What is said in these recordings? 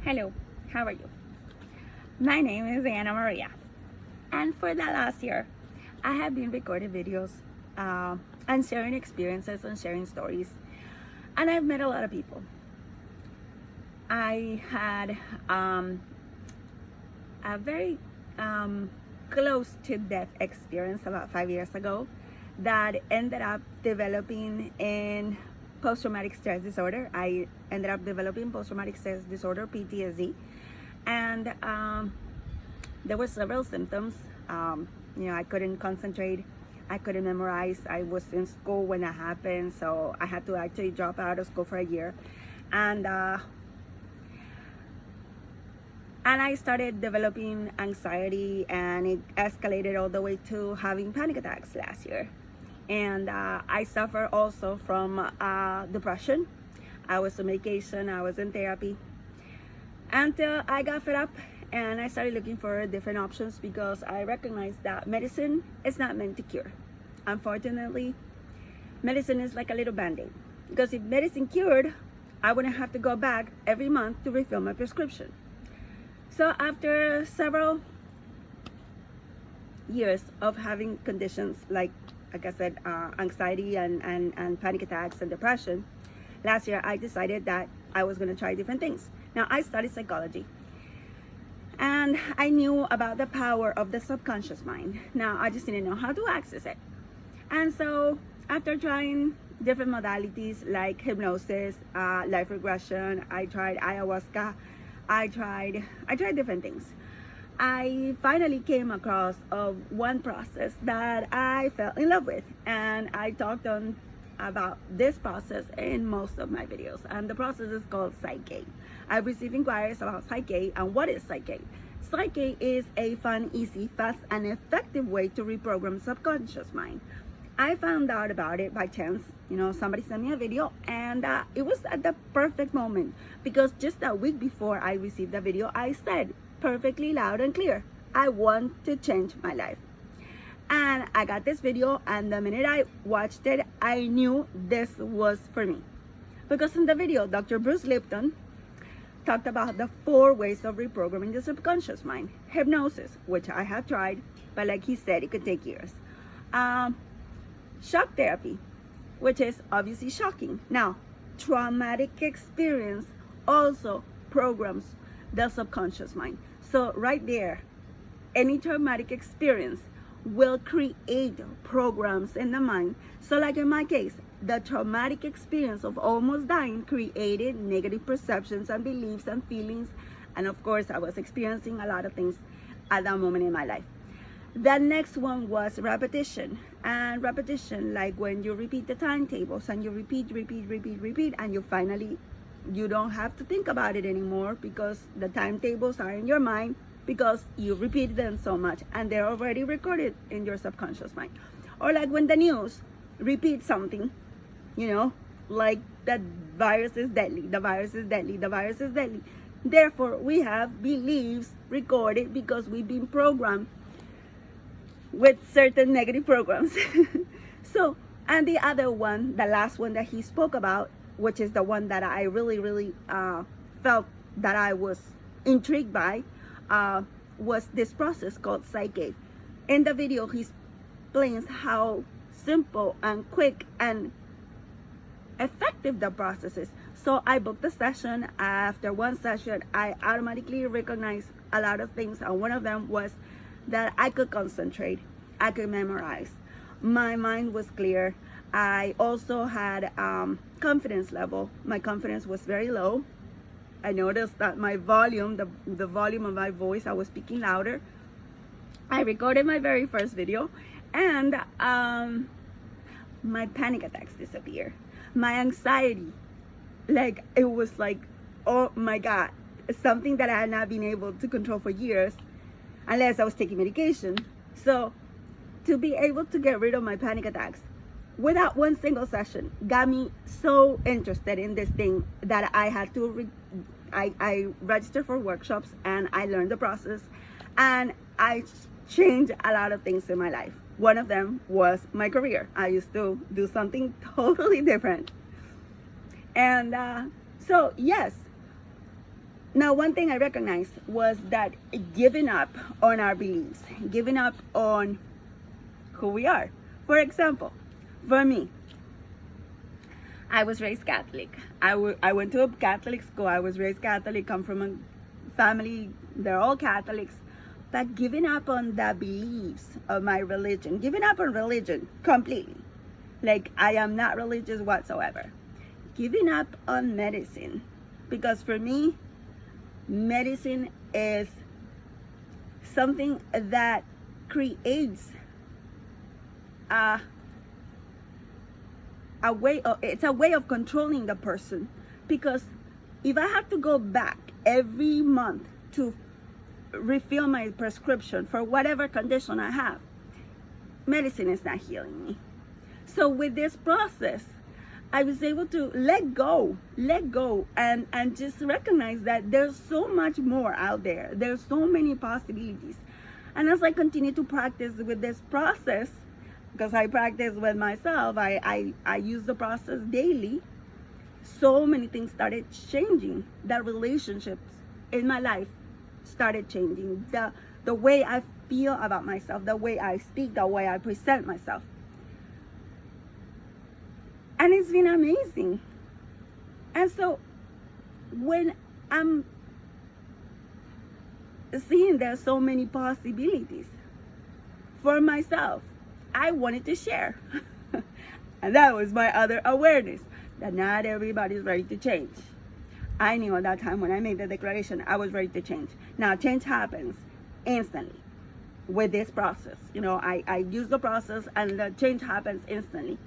Hello, how are you? My name is Anna Maria, and for the last year, I have been recording videos and sharing experiences and sharing stories, and I've met a lot of people. I had a very close to death experience about 5 years ago that ended up developing in post-traumatic stress disorder. I ended up developing post-traumatic stress disorder, PTSD, and there were several symptoms. I couldn't concentrate, I couldn't memorize. I was in school when that happened, so I had to actually drop out of school for a year, and I started developing anxiety, and it escalated all the way to having panic attacks last year. And I suffer also from depression. I was on medication, I was in therapy, until I got fed up and I started looking for different options, because I recognized that medicine is not meant to cure. Unfortunately, medicine is like a little band-aid, because if medicine cured, I wouldn't have to go back every month to refill my prescription. So after several years of having conditions like I said, anxiety and panic attacks and depression, last year I decided that I was going to try different things. Now, I studied psychology, and I knew about the power of the subconscious mind. Now, I just didn't know how to access it. And so after trying different modalities like hypnosis, life regression, I tried ayahuasca, I tried different things. I finally came across one process that I fell in love with, and I talked about this process in most of my videos, and the process is called PSYCH-K. I've received inquiries about PSYCH-K, and what is PSYCH-K? PSYCH-K is a fun, easy, fast, and effective way to reprogram subconscious mind. I found out about it by chance. Somebody sent me a video, and it was at the perfect moment, because just a week before I received the video, I said perfectly loud and clear, I want to change my life. And I got this video, and the minute I watched it, I knew this was for me. Because in the video, Dr. Bruce Lipton talked about the 4 ways of reprogramming the subconscious mind. Hypnosis, which I have tried, but like he said, it could take years. Shock therapy, which is obviously shocking. Now, traumatic experience also programs the subconscious mind. So right there, any traumatic experience will create programs in the mind. So like in my case, the traumatic experience of almost dying created negative perceptions and beliefs and feelings. And of course, I was experiencing a lot of things at that moment in my life. The next one was repetition. And repetition, like when you repeat the timetables and you repeat, and you don't have to think about it anymore, because the timetables are in your mind, because you repeat them so much and they're already recorded in your subconscious mind. Or like when the news repeats something, like that virus is deadly, the virus is deadly, the virus is deadly. Therefore, we have beliefs recorded because we've been programmed with certain negative programs. So, and the other one, the last one that he spoke about, which is the one that I really felt that I was intrigued by, was this process called PSYCH-K. In the video, he explains how simple and quick and effective the process is. So I booked the session. After one session, I automatically recognized a lot of things, and one of them was that I could concentrate, I could memorize, my mind was clear. I also had confidence level. My confidence was very low. I noticed that my volume, the volume of my voice, I was speaking louder. I recorded my very first video, and my panic attacks disappeared. My anxiety, it was like, oh my God, something that I had not been able to control for years, unless I was taking medication. So to be able to get rid of my panic attacks without one single session got me so interested in this thing that I had to I registered for workshops, and I learned the process, and I changed a lot of things in my life. One of them was my career. I used to do something totally different. And so yes, Now, one thing I recognized was that giving up on our beliefs, giving up on who we are. For example, for me, I was raised Catholic. I went to a Catholic school. I was raised Catholic, come from a family, they're all Catholics. But giving up on the beliefs of my religion, giving up on religion completely. Like, I am not religious whatsoever. Giving up on medicine. Because for me, medicine is something that creates it's a way of controlling the person. Because if I have to go back every month to refill my prescription for whatever condition I have, medicine is not healing me. So with this process, I was able to let go and just recognize that there's so much more out there. There's so many possibilities. And as I continue to practice with this process, because I practice with myself, I use the process daily, so many things started changing. The relationships in my life started changing. The way I feel about myself, the way I speak, the way I present myself. And it's been amazing. And so when I'm seeing there's so many possibilities for myself, I wanted to share. And that was my other awareness, that not everybody's ready to change. I knew at that time when I made the declaration, I was ready to change. Now, change happens instantly with this process. You know, I use the process and the change happens instantly.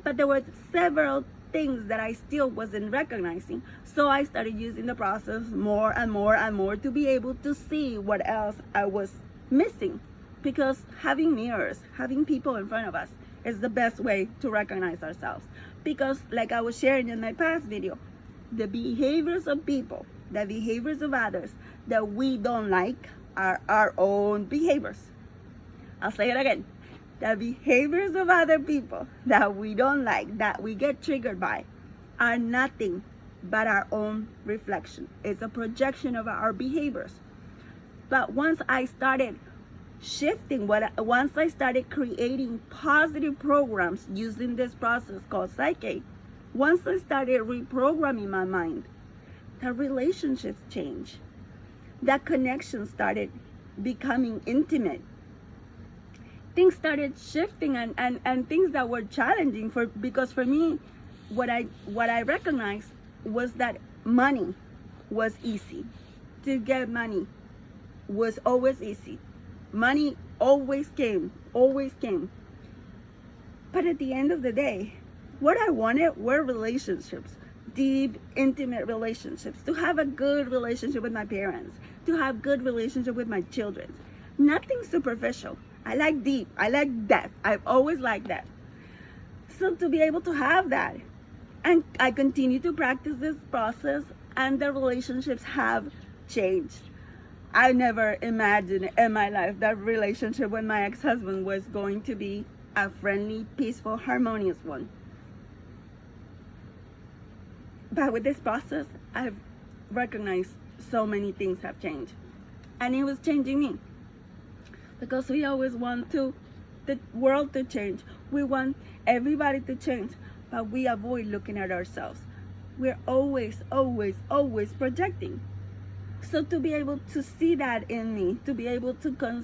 But there were several things that I still wasn't recognizing. So I started using the process more and more and more to be able to see what else I was missing. Because having mirrors, having people in front of us is the best way to recognize ourselves. Because like I was sharing in my past video, the behaviors of people, the behaviors of others that we don't like are our own behaviors. I'll say it again. The behaviors of other people that we don't like, that we get triggered by, are nothing but our own reflection. It's a projection of our behaviors. But once I started shifting, once I started creating positive programs using this process called PSYCH-K, once I started reprogramming my mind, the relationships changed. The connection started becoming intimate. Things started shifting and things that were challenging because for me, what I recognized was that money was easy. To get money was always easy. Money always came. But at the end of the day, what I wanted were relationships, deep, intimate relationships, to have a good relationship with my parents, to have good relationship with my children. Nothing superficial. I like deep. I like depth. I've always liked that. So to be able to have that, and I continue to practice this process, and the relationships have changed. I never imagined in my life that relationship with my ex-husband was going to be a friendly, peaceful, harmonious one. But with this process, I've recognized so many things have changed. And it was changing me. Because we always want the world to change. We want everybody to change. But we avoid looking at ourselves. We're always projecting. So to be able to see that in me, to be able to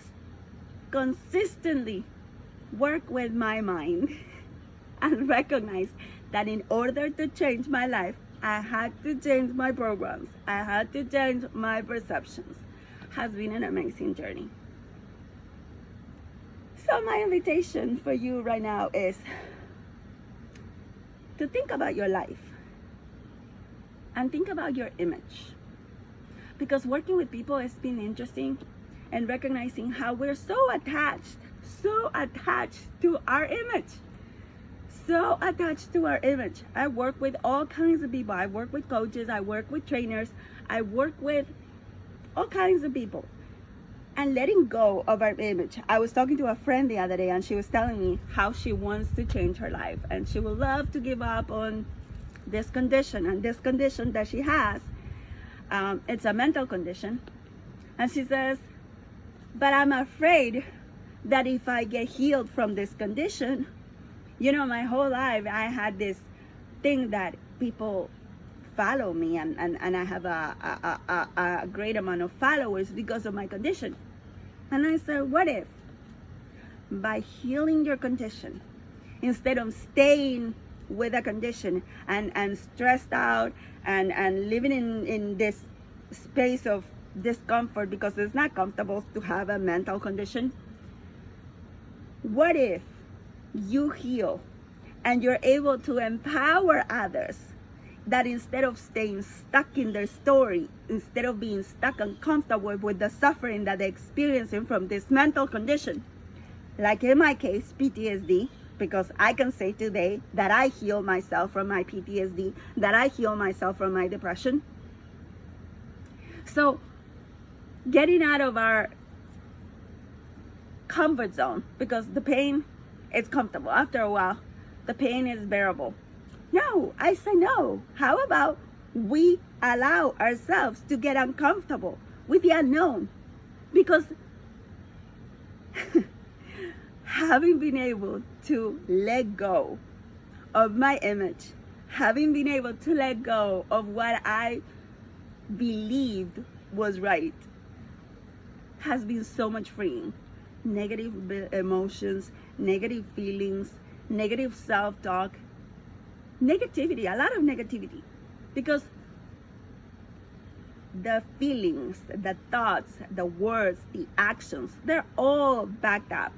consistently work with my mind and recognize that in order to change my life, I had to change my programs. I had to change my perceptions. Has been an amazing journey. So my invitation for you right now is to think about your life and think about your image. Because working with people has been interesting, and recognizing how we're so attached to our image. So attached to our image. I work with all kinds of people. I work with coaches, I work with trainers, I work with all kinds of people. And letting go of our image. I was talking to a friend the other day, and she was telling me how she wants to change her life, and she would love to give up on this condition and this condition that she has. It's a mental condition. And she says, but I'm afraid that if I get healed from this condition, you know, my whole life I had this thing that people follow me, and I have a great amount of followers because of my condition. And I said, what if by healing your condition, instead of staying with a condition and stressed out and living in this space of discomfort because it's not comfortable to have a mental condition, what if you heal and you're able to empower others, that instead of staying stuck in their story, instead of being stuck and comfortable with the suffering that they're experiencing from this mental condition, like in my case, PTSD, because I can say today that I healed myself from my PTSD, that I healed myself from my depression. So getting out of our comfort zone, because the pain is comfortable. After a while, the pain is bearable. No, I say no. How about we allow ourselves to get uncomfortable with the unknown? Because having been able to let go of my image, having been able to let go of what I believed was right, has been so much freeing. Negative emotions, negative feelings, negative self-talk, negativity, a lot of negativity, because the feelings, the thoughts, the words, the actions, they're all backed up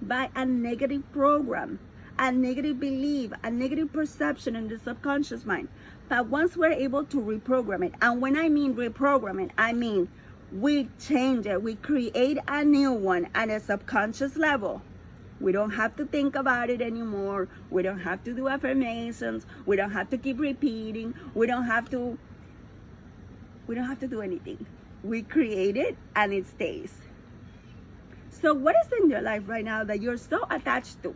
by a negative program, a negative belief, a negative perception in the subconscious mind. But once we're able to reprogram it, and when I mean reprogram it, I mean we change it, we create a new one at a subconscious level. We don't have to think about it anymore. We don't have to do affirmations. We don't have to keep repeating. We don't have to do anything. We create it and it stays. So what is in your life right now that you're so attached to?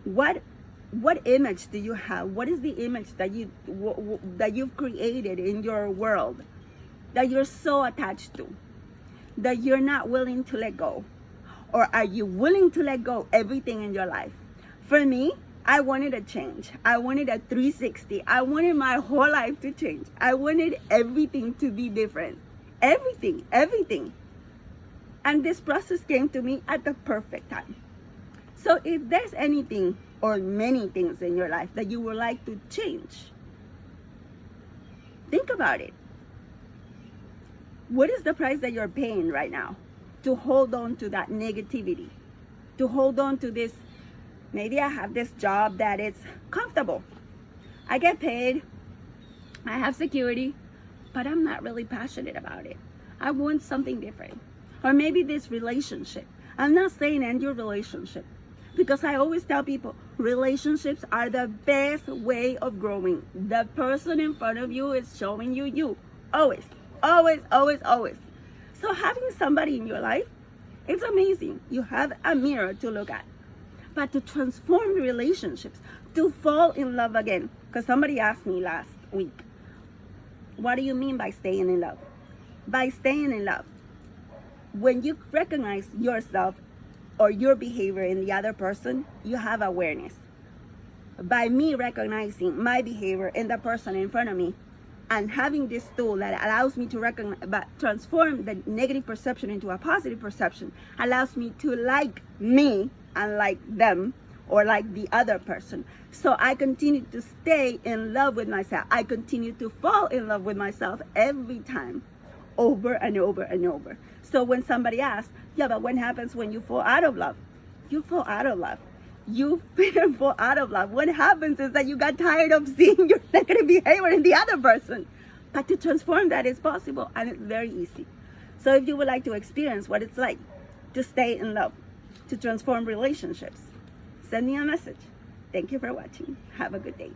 What image do you have? What is the image that you've created in your world that you're so attached to, that you're not willing to let go? Or are you willing to let go everything in your life? For me, I wanted a change. I wanted a 360. I wanted my whole life to change. I wanted everything to be different. Everything. And this process came to me at the perfect time. So if there's anything or many things in your life that you would like to change, think about it. What is the price that you're paying right now to hold on to that negativity, to hold on to this? Maybe I have this job that is comfortable. I get paid, I have security, but I'm not really passionate about it. I want something different. Or maybe this relationship. I'm not saying end your relationship, because I always tell people relationships are the best way of growing. The person in front of you is showing you. Always. So having somebody in your life, it's amazing. You have a mirror to look at. But to transform relationships, to fall in love again, because somebody asked me last week, what do you mean by staying in love? By staying in love, when you recognize yourself or your behavior in the other person, you have awareness. By me recognizing my behavior in the person in front of me, and having this tool that allows me to transform the negative perception into a positive perception, allows me to like me and like them, or like the other person. So I continue to stay in love with myself. I continue to fall in love with myself every time, over and over and over. So when somebody asks, yeah, but what happens when you fall out of love? You fall out of love. You fall out of love. What happens is that you got tired of seeing your negative behavior in the other person. But to transform that is possible, and it's very easy. So if you would like to experience what it's like to stay in love, to transform relationships, send me a message. Thank you for watching. Have a good day.